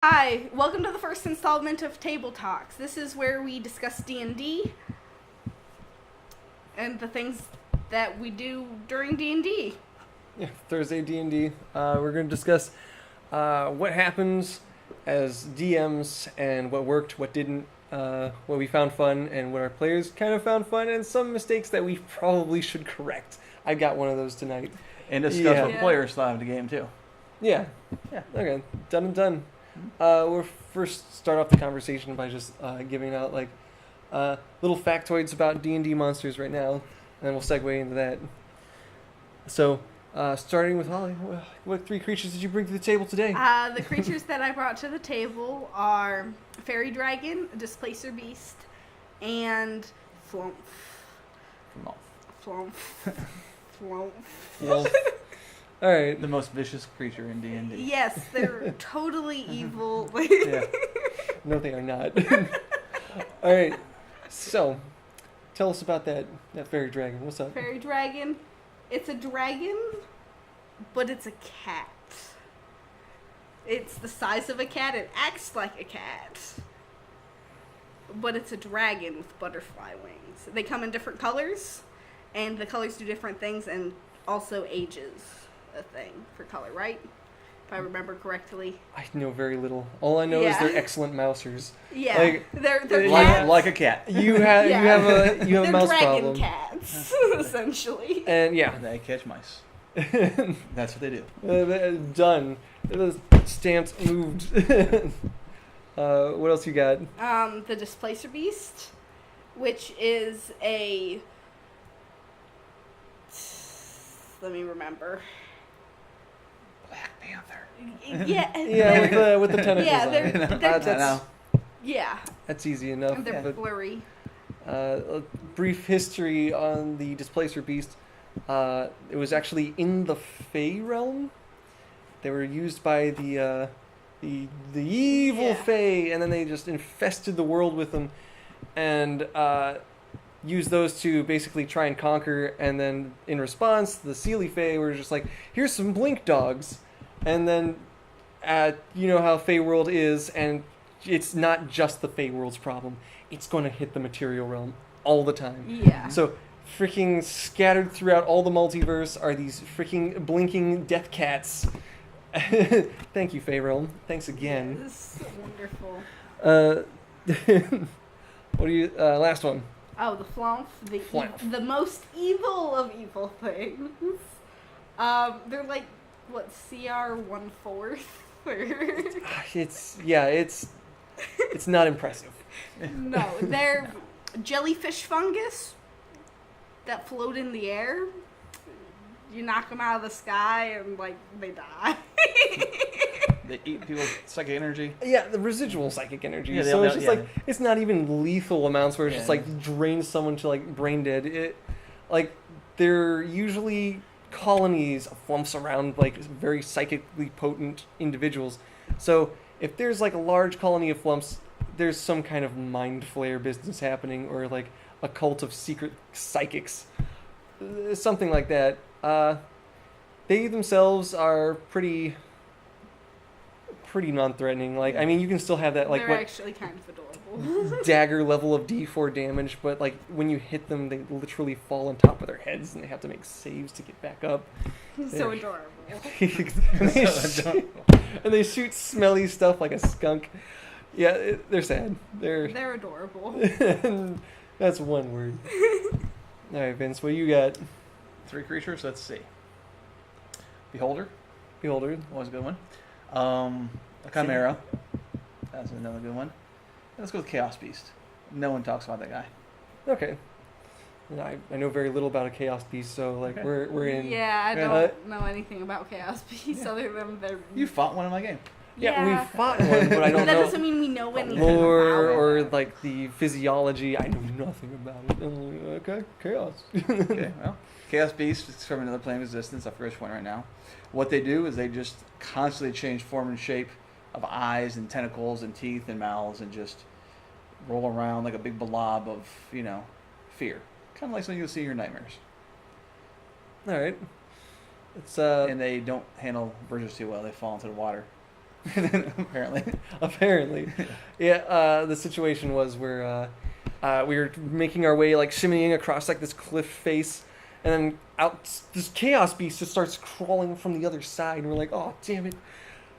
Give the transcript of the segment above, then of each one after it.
Hi, welcome to the first installment of Table Talks. This is where we discuss D&D and the things that we do during D&D. Yeah, Thursday D&D. We're going to discuss what happens as DMs and what worked, what didn't, what we found fun, and what our players kind of found fun, and some mistakes that we probably should correct. I got one of those tonight. And discuss Yeah. what players still have in the game too. Yeah. Yeah. Okay, done and done. We'll first start off the conversation by just giving out little factoids about D&D monsters right now, and then we'll segue into that. So, starting with Holly, what three creatures did you bring to the table today? The creatures that I brought to the table are Fairy Dragon, Displacer Beast, and Flump. Flump. Flump. Well, all right. The most vicious creature in D&D. Yes, they're totally evil. Yeah. No, they are not. All right. So, tell us about that fairy dragon. What's up? Fairy Dragon, it's a dragon, but it's a cat. It's the size of a cat, it acts like a cat. But it's a dragon with butterfly wings. They come in different colors, and the colors do different things, and also ages a thing for color, right? If I remember correctly. I know very little. All I know is Yeah. they're excellent mousers. Yeah, Like, they're Like, cats. like a cat. You have Yeah. you have a They're mouse dragon problem. cats, essentially. And yeah, They catch mice. That's what they do. done. It was stamped, moved. What else you got? The Displacer Beast, which is a... Let me remember. Black Panther. Yeah, Yeah, with the tentacles. yeah, on they're, it. they're That's, yeah, that's easy enough. they're But blurry. a brief history on the Displacer Beast. It was actually in the Fey realm. They were used by the evil Yeah. Fey, and then they just infested the world with them, and used those to basically try and conquer. And then in response, the Seelie Fey were just like, "Here's some blink dogs," and then you know how Fey world is, and it's not just the Fey world's problem. It's going to hit the material realm all the time. Yeah. So, freaking scattered throughout all the multiverse are these freaking blinking death cats. Thank you, Fey Realm. Thanks again. This is wonderful. What do you? Last one. Oh, the Flump, Flump. the most evil of evil things. They're like, what, CR 1/4? It's not impressive. No, they're jellyfish fungus that float in the air. You knock them out of the sky and, like, they die. They eat people's psychic energy. Yeah, the residual psychic energy. Yeah, So it's just yeah. like it's not even lethal amounts where it's just Yeah. like drains someone to like brain dead. They're usually colonies of flumps around like very psychically potent individuals. So if there's like a large colony of flumps, there's some kind of mind flare business happening, or like a cult of secret psychics, something like that. They themselves are pretty non-threatening. Like, I mean, you can still have that like They're what actually kind of adorable. dagger level of D4 damage, but like when you hit them, they literally fall on top of their heads and they have to make saves to get back up. So adorable. and, they shoot, and they shoot smelly stuff like a skunk. Yeah, they're sad. They're adorable. That's one word. All right, Vince, what you got? 3 creatures. Let's see. Beholder. Beholder. Always a good one. A Chimera. That's another good one. Let's go with Chaos Beast. No one talks about that guy. Okay. I know very little about a chaos beast, so like Okay. we're in. Yeah, I Yeah. don't know anything about Chaos Beasts Yeah. other than they're... You fought one in my game. Yeah, we fought one, but I don't that know doesn't mean we know anything lore about or it. like the physiology. I know nothing about it. I'm like, okay, chaos. Okay, well, Chaos Beast is from another plane of existence. I forget which one right now. What they do is they just constantly change form and shape of eyes and tentacles and teeth and mouths and just roll around like a big blob of, fear. Kind of like something you'll see in your nightmares. All right. It's And they don't handle bridges too well. They fall into the water. Apparently. Apparently. Yeah, the situation was where we were making our way, like, shimmying across, like, this cliff face, and then out this chaos beast just starts crawling from the other side, and we're like, oh, damn it.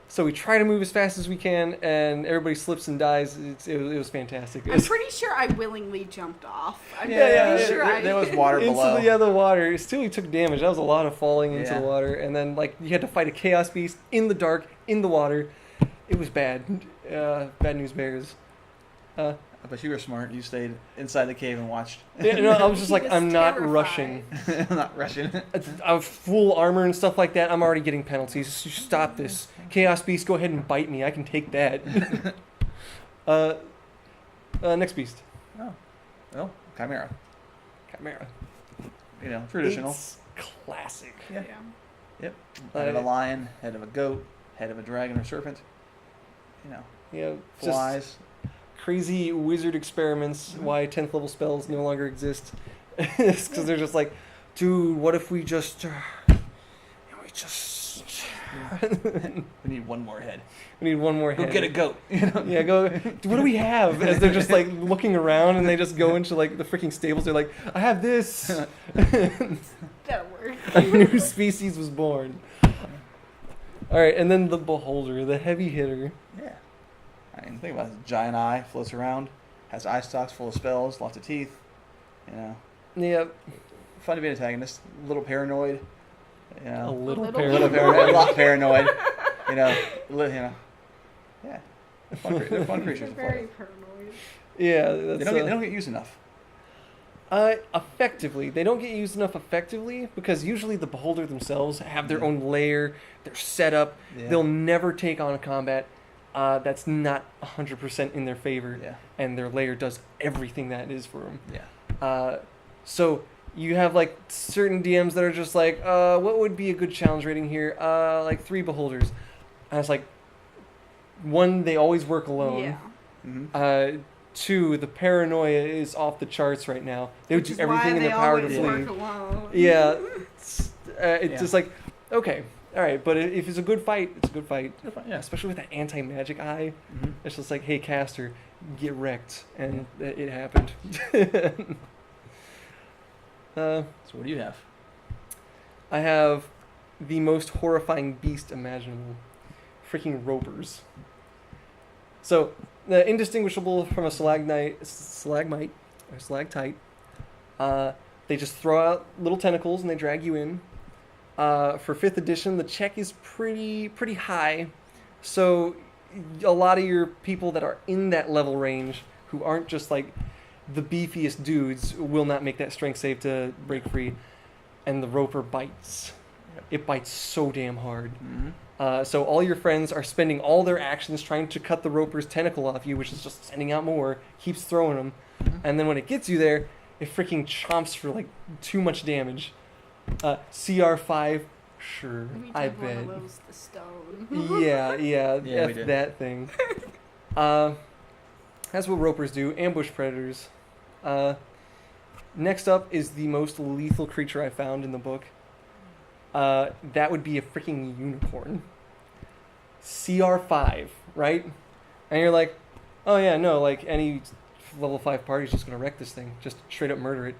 So we try to move as fast as we can, and everybody slips and dies. It was fantastic. I'm pretty sure I willingly jumped off. I'm Yeah, pretty sure there was water below. Into the water. Still, we took damage. That was a lot of falling into Yeah. the water, and then like you had to fight a chaos beast in the dark, in the water. It was bad. Bad news bears. But you were smart. You stayed inside the cave and watched. Yeah, no, I was just He like, was I'm not terrified. rushing. I'm not rushing. I'm full armor and stuff like that. I'm already getting penalties. Stop this. Chaos beast, go ahead and bite me. I can take that. Next beast. Oh, well, Chimera. Chimera. You know, traditional. It's classic. Yeah. Yeah. Yep. Head of a lion, head of a goat, head of a dragon or serpent. You know, Yeah, just flies. crazy wizard experiments. Why 10th level spells no longer exist? It's because they're just like, dude, what if we just We need one more head. we need one more Go head. get a goat. You know? Yeah, go. What do we have? As they're just like looking around, and they just go into like the freaking stables. They're like, I have this. That'll work. A new species was born. All right, and then the beholder, the heavy hitter. Yeah. I mean, think about it. Giant eye, floats around, has eye stalks full of spells, lots of teeth. You know, Yeah, fun to be an antagonist. A little paranoid. You a know, little little a little paranoid. paranoid, a lot paranoid. You know, yeah. They're fun creatures to Very play. paranoid. Yeah, They that's, don't get used enough. effectively. They don't get used enough effectively because usually the beholder themselves have their own lair, their setup. Yeah. They'll never take on a combat that's not 100% in their favor, Yeah. and their lair does everything that is for them. Yeah. So you have like certain DMs that are just like, what would be a good challenge rating here? Like 3 beholders. And it's like, 1, they always work alone. Yeah. Mm-hmm. 2, the paranoia is off the charts right now. They would Which do is everything why in they their power to always flee. work alone. Yeah, it's Yeah. just like, okay, all right, but if it's a good fight, it's a good fight. Yeah. Especially with that anti-magic eye. Mm-hmm. It's just like, hey, caster, get wrecked, and it happened. So what do you have? I have the most horrifying beast imaginable. Freaking ropers. So, indistinguishable from a stalagmite or stalactite. They just throw out little tentacles and they drag you in. For 5th edition, the check is pretty high. So, a lot of your people that are in that level range, who aren't just like the beefiest dudes, will not make that strength save to break free. And the roper bites. It bites so damn hard. Mm-hmm. So all your friends are spending all their actions trying to cut the roper's tentacle off you, which is just sending out more, keeps throwing them. Mm-hmm. And then when it gets you there, it freaking chomps for like too much damage. CR5, sure, We I did one bet. of those, the stone. Yeah, Yeah, we F did. that thing. That's what ropers do, ambush predators. Next up is the most lethal creature I found in the book. That would be a freaking unicorn. CR5, right? And you're like, oh yeah, no, like any level 5 party's just gonna wreck this thing, just straight up murder it.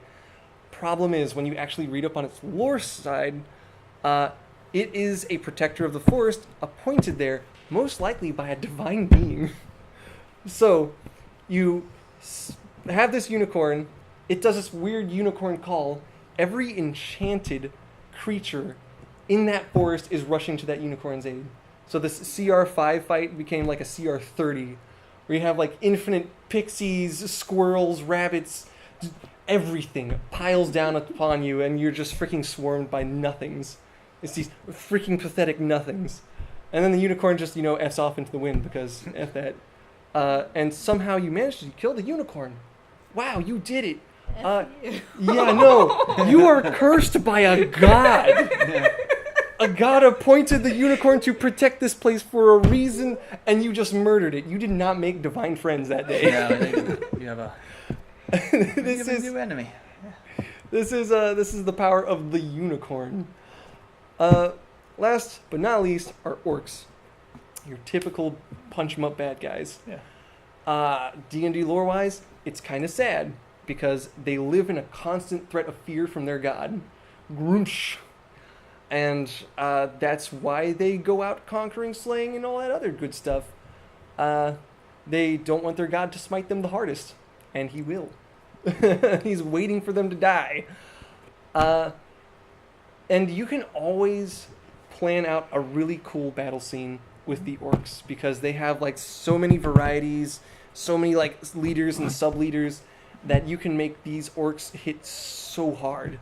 Problem is, when you actually read up on its lore side, it is a protector of the forest, appointed there, most likely by a divine being. So, you have this unicorn, it does this weird unicorn call. Every enchanted creature in that forest is rushing to that unicorn's aid. So this CR5 fight became like a CR30, where you have like infinite pixies, squirrels, rabbits, everything piles down upon you, and you're just freaking swarmed by nothings. It's these freaking pathetic nothings. And then the unicorn just, F's off into the wind because F that. And somehow you managed to kill the unicorn. Wow, you did it. F you. Yeah, no. You are cursed by a god. A god appointed the unicorn to protect this place for a reason, and you just murdered it. You did not make divine friends that day. Yeah, you have a This is new enemy. this is the power of the unicorn. Last but not least are orcs. Your typical punch 'em up bad guys. Yeah. D&D lore-wise, it's kind of sad because they live in a constant threat of fear from their god, Grunch. And that's why they go out conquering, slaying, and all that other good stuff. They don't want their god to smite them the hardest, and he will. He's waiting for them to die. And you can always plan out a really cool battle scene with the orcs because they have like so many varieties, so many like leaders and sub-leaders that you can make these orcs hit so hard.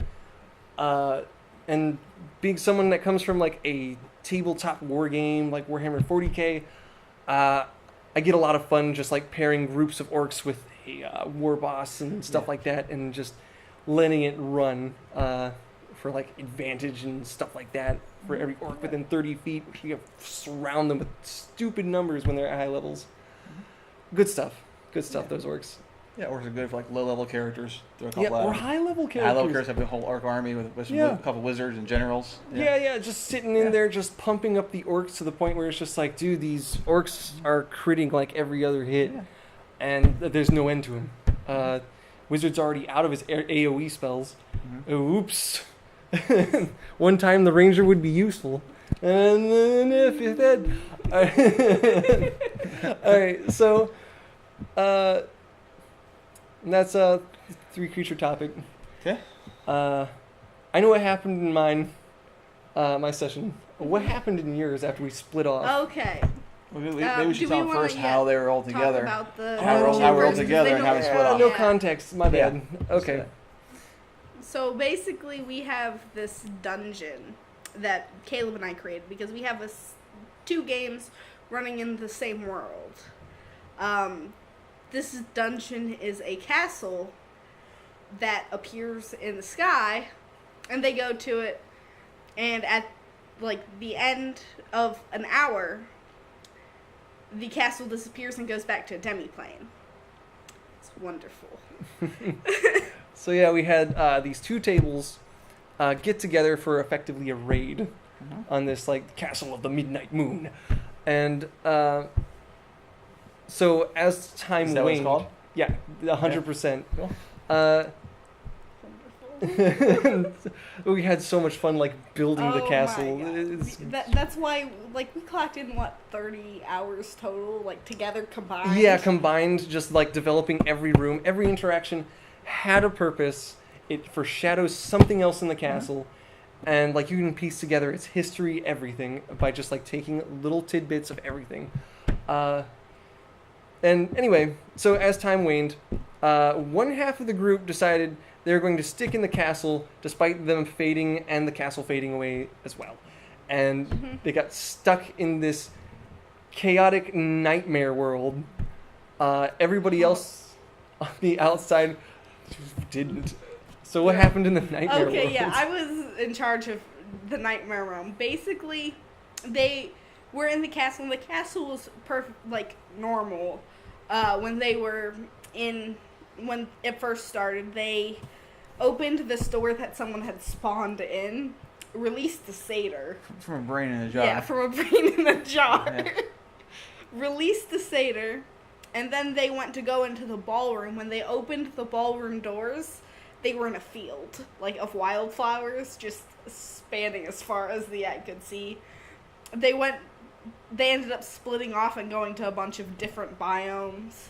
And being someone that comes from like a tabletop war game like Warhammer 40k, I get a lot of fun just like pairing groups of orcs with a war boss and stuff like that, and just letting it run for like advantage and stuff like that for every orc within 30 feet. You have to surround them with stupid numbers when they're at high levels. Good stuff. Good stuff. Those orcs. Yeah, orcs are good for like low-level characters. Or high-level characters. High-level characters have a whole orc army with a couple wizards and generals. Yeah, just sitting in there, just pumping up the orcs to the point where it's just like, dude, these orcs are critting like every other hit, and there's no end to him. Wizard's already out of his AoE spells. Oops. One time the ranger would be useful. And then if you're dead. Alright, so that's a 3 creature topic. Okay. I know what happened in my session. What happened in yours after we split off? Okay. Well, maybe we should tell them first wanna, how they were all talk together. about the How we're all versus- together and how we split off. No context. My bad. Okay. So basically, we have this dungeon that Caleb and I created because we have 2 games running in the same world. This dungeon is a castle that appears in the sky, and they go to it, and at like the end of an hour, the castle disappears and goes back to a demiplane. It's wonderful. So yeah, we had these 2 tables get together for effectively a raid on this like castle of the midnight moon, and so as time Is that waned, what it's called? Yeah, 100%. Cool. We had so much fun like building the castle. That's why like we clocked in 30 hours total like together combined. Yeah, combined, just like developing every room, every interaction had a purpose. It foreshadows something else in the castle, and like you can piece together its history, everything by just like taking little tidbits of everything. And anyway, so as time waned, one half of the group decided they were going to stick in the castle despite them fading and the castle fading away as well. And they got stuck in this chaotic nightmare world. Everybody else on the outside didn't. So what happened in the nightmare world? Okay, yeah, I was in charge of the nightmare realm. Basically, they were in the castle, and the castle was normal. When it first started, they opened this door that someone had spawned in, released the satyr. From a brain in a jar. Yeah, from a brain in a jar. Yeah. Released the satyr, and then they went to go into the ballroom. When they opened the ballroom doors, they were in a field, of wildflowers, just spanning as far as the eye could see. They ended up splitting off and going to a bunch of different biomes.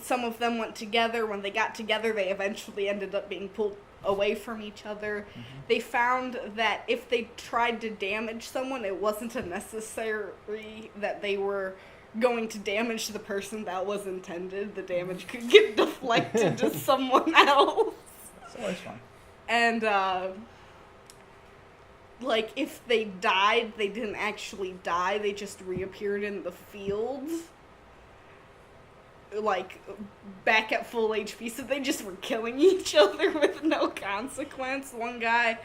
Some of them went together. When they got together, they eventually ended up being pulled away from each other. They found that if they tried to damage someone, it wasn't necessary that they were going to damage the person that was intended. The damage could get deflected to someone else. It's always fun. And, if they died, they didn't actually die. They just reappeared in the field. Back at full HP. So they just were killing each other with no consequence. One guy,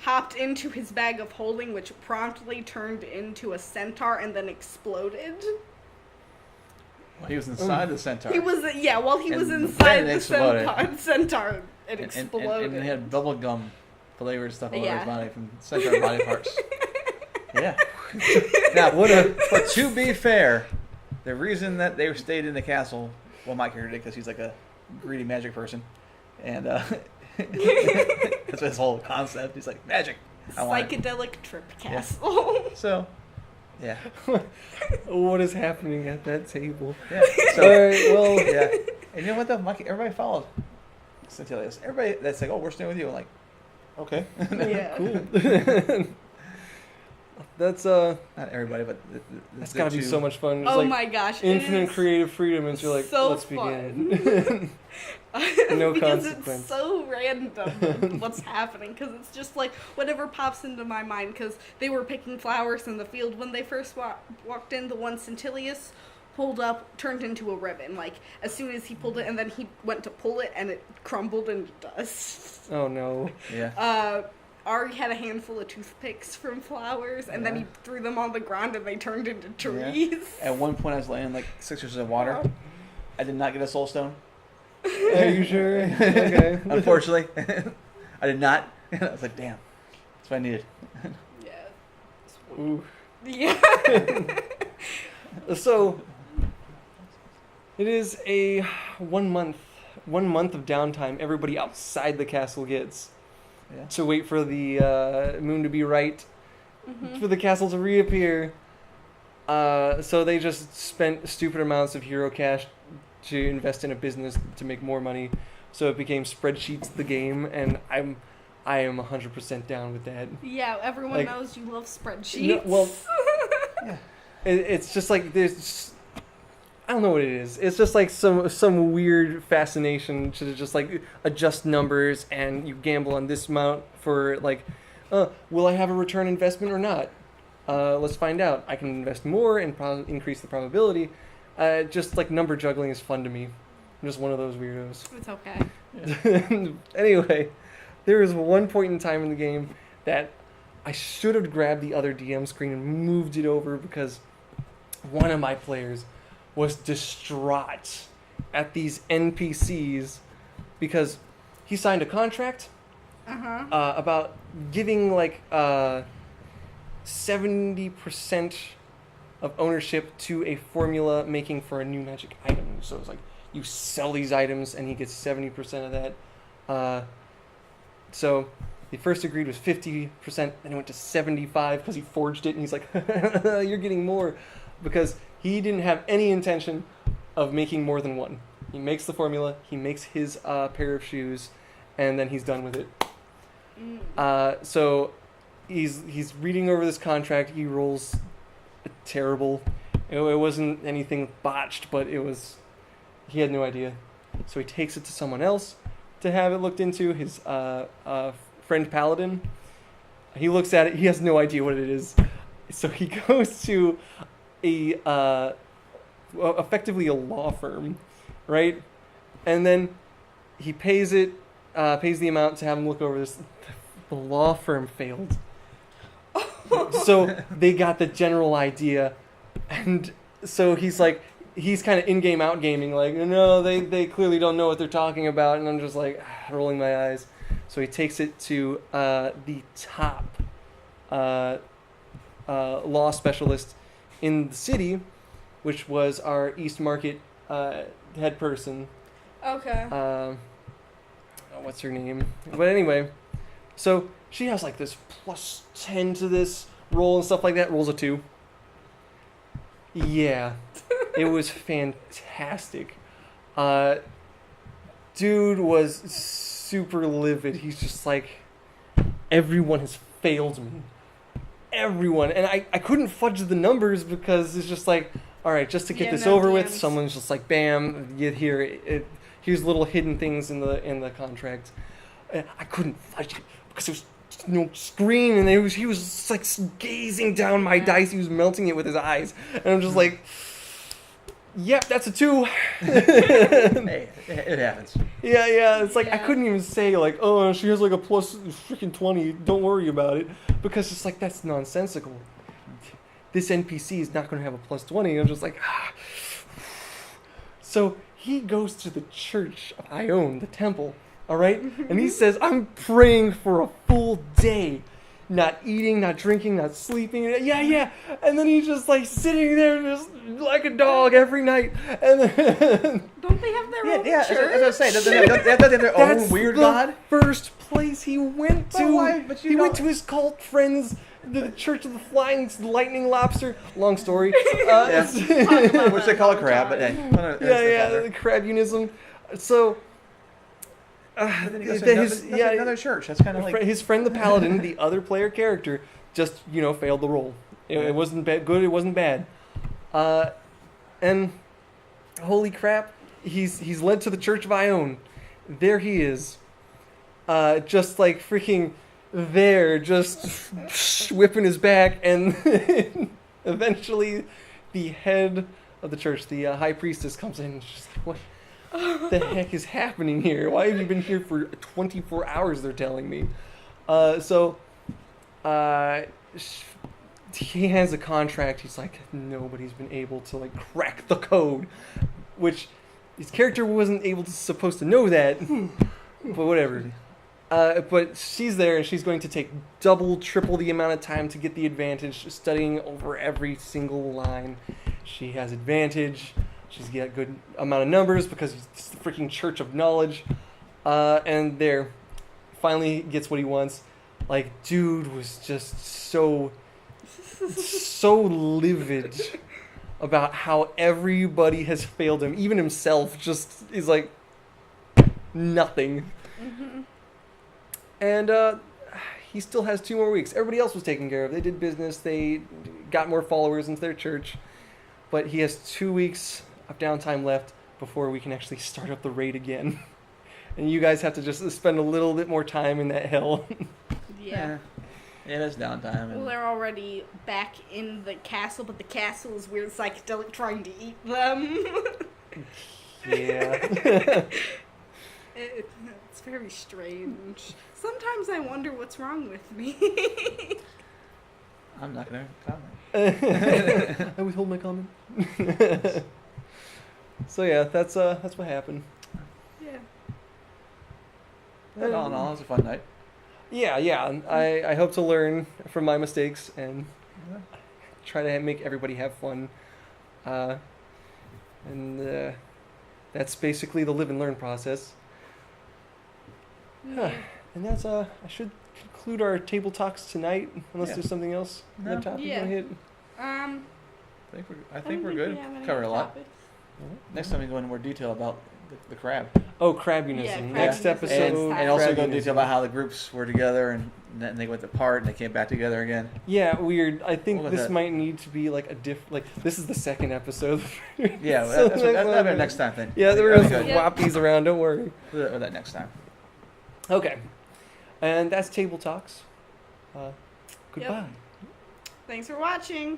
hopped into his bag of holding, which promptly turned into a centaur and then exploded. Well, he was inside the centaur. He was, while he was And inside then it the exploded. centaur, it exploded. And he had bubble gum flavored stuff all over Yeah. his body from center body parts. Yeah. Now, but to be fair, the reason that they stayed in the castle, well, my character did because he's like a greedy magic person, and that's his whole concept. He's like, magic. I want it. Psychedelic trip castle. So, yeah. What is happening at that table? Yeah. All So, right, well, yeah. And you know what though? Everybody followed. Centilius. Everybody that's like, oh, we're staying with you. I'm like, okay. Yeah. cool. That's Not everybody, but that's gotta be so much fun. It's Oh like my gosh. infinite it is creative freedom, and you're like, so let's fun. begin. No because consequence. it's so random what's happening. Because it's just like whatever pops into my mind. Because they were picking flowers in the field when they first walked in. The one Centilius pulled up, turned into a ribbon. Like as soon as he pulled it, and then he went to pull it, and it crumbled into dust. Oh no. Yeah. Ari had a handful of toothpicks from flowers, and then he threw them on the ground, and they turned into trees. At one point, I was laying like 6 inches of water. I did not get a soul stone. Are you sure? Okay. Unfortunately, I did not. I was like, damn, that's what I needed. Yeah. Ooh. Yeah. So it is a 1 month of downtime everybody outside the castle gets to wait for the moon to be right, for the castle to reappear. So they just spent stupid amounts of hero cash to invest in a business to make more money. So it became spreadsheets the game, and I am 100% down with that. Yeah, everyone Like- knows you love spreadsheets. No, well, it's just like there's, I don't know what it is. It's just like some weird fascination to just like adjust numbers, and you gamble on this amount for like, will I have a return investment or not? Let's find out. I can invest more and increase the probability. Just like number juggling is fun to me. I'm just one of those weirdos. It's okay. Anyway, there was one point in time in the game that I should have grabbed the other DM screen and moved it over because one of my players was distraught at these NPCs because he signed a contract about giving like 70% of ownership to a formula making for a new magic item. So it's like you sell these items and he gets 70% of that. So the first agreed was 50%, then it went to 75 because he forged it, and he's like, you're getting more, because he didn't have any intention of making more than one. He makes the formula, he makes his pair of shoes, and then he's done with it. So he's reading over this contract. He rolls terrible. It wasn't anything botched, but he had no idea. So he takes it to someone else to have it looked into, his friend Paladin. He looks at it. He has no idea what it is. So he goes to effectively a law firm, right? And then he pays the amount to have him look over this. The law firm failed. So they got the general idea, and so he's kind of in-game, out-gaming, like, no, they clearly don't know what they're talking about, and I'm just like, rolling my eyes. So he takes it to the top law specialist in the city, which was our East Market head person. Okay. What's her name? But anyway, so she has like this plus 10 to this roll and stuff like that. Rolls a 2. Yeah, it was fantastic. Dude was super livid. He's just like, everyone has failed me. Everyone. And I couldn't fudge the numbers because it's just like, all right, just to get this over with, someone's just like, bam, here's little hidden things in the contract. I couldn't fudge it because it was no screen, and he was just like gazing down my dice. He was melting it with his eyes, and I'm just like, yep, that's a 2. Hey, it happens. Yeah. It's like I couldn't even say like, oh, she has like a plus freaking 20. Don't worry about it, because it's like that's nonsensical. This NPC is not going to have a plus 20. I'm just like, ah. So he goes to the church of Ione, the temple, All right, and he says, "I'm praying for a full day, not eating, not drinking, not sleeping." Yeah, yeah, and then he's just like sitting there, just like a dog every night, and then Don't they have their own Yeah, church? that's what I'm saying. Don't they have their that's own weird the god? first place he went to. But why? But you he went don't- to his cult friends, the Church of the Flying Lightning Lobster. Long story. Yeah. Which they call a crab, but hey. Yeah, the crabunism. So, But then he goes to his, another church. That's kind of like his friend the paladin, the other player character, just failed the role. It wasn't good. It wasn't bad. And holy crap, he's led to the Church of Ione. There he is, just like freaking there, just whipping his back, and eventually the head of the church, the high priestess, comes in and she's like, what the heck is happening here? Why have you been here for 24 hours, they're telling me? He has a contract. He's like, nobody's been able to like crack the code, which his character wasn't supposed to know that, but whatever. But she's there, and she's going to take double, triple the amount of time to get the advantage, studying over every single line. She has advantage. She's got a good amount of numbers because it's the freaking Church of Knowledge. And there, finally gets what he wants. Like, dude was just so livid about how everybody has failed him. Even himself just is like nothing. Mm-hmm. And he still has 2 more weeks. Everybody else was taken care of. They did business. They got more followers into their church. But he has 2 weeks of downtime left before we can actually start up the raid again. And you guys have to just spend a little bit more time in that hell. Yeah. Yeah, that's downtime. Well, they're already back in the castle, but the castle is weird psychedelic trying to eat them. Yeah. It's very strange. Sometimes I wonder what's wrong with me. I'm not gonna comment. I withhold my comment. So yeah, that's what happened. Yeah. But all in all, it was a fun night. Yeah. I hope to learn from my mistakes and try to make everybody have fun. And that's basically the live and learn process. Yeah. And that's I should conclude our table talks tonight, unless Yeah. there's something else No. on the topic you Yeah. want to hit. I think we're good. Covered a lot. Next time we go into more detail about the crab. Oh, crabunism. Yeah, Next crabunism. episode. And also go into crabunism. detail about how the groups were together and then they went apart and they came back together again. Yeah, weird. I think What was this that? might need to be like this is the second episode. Yeah, So that's what next time then. Yeah, That'd we're be gonna good. Yeah. swap these around. Don't worry. We'll do that next time. Okay, and that's table talks. Goodbye. Thanks for watching.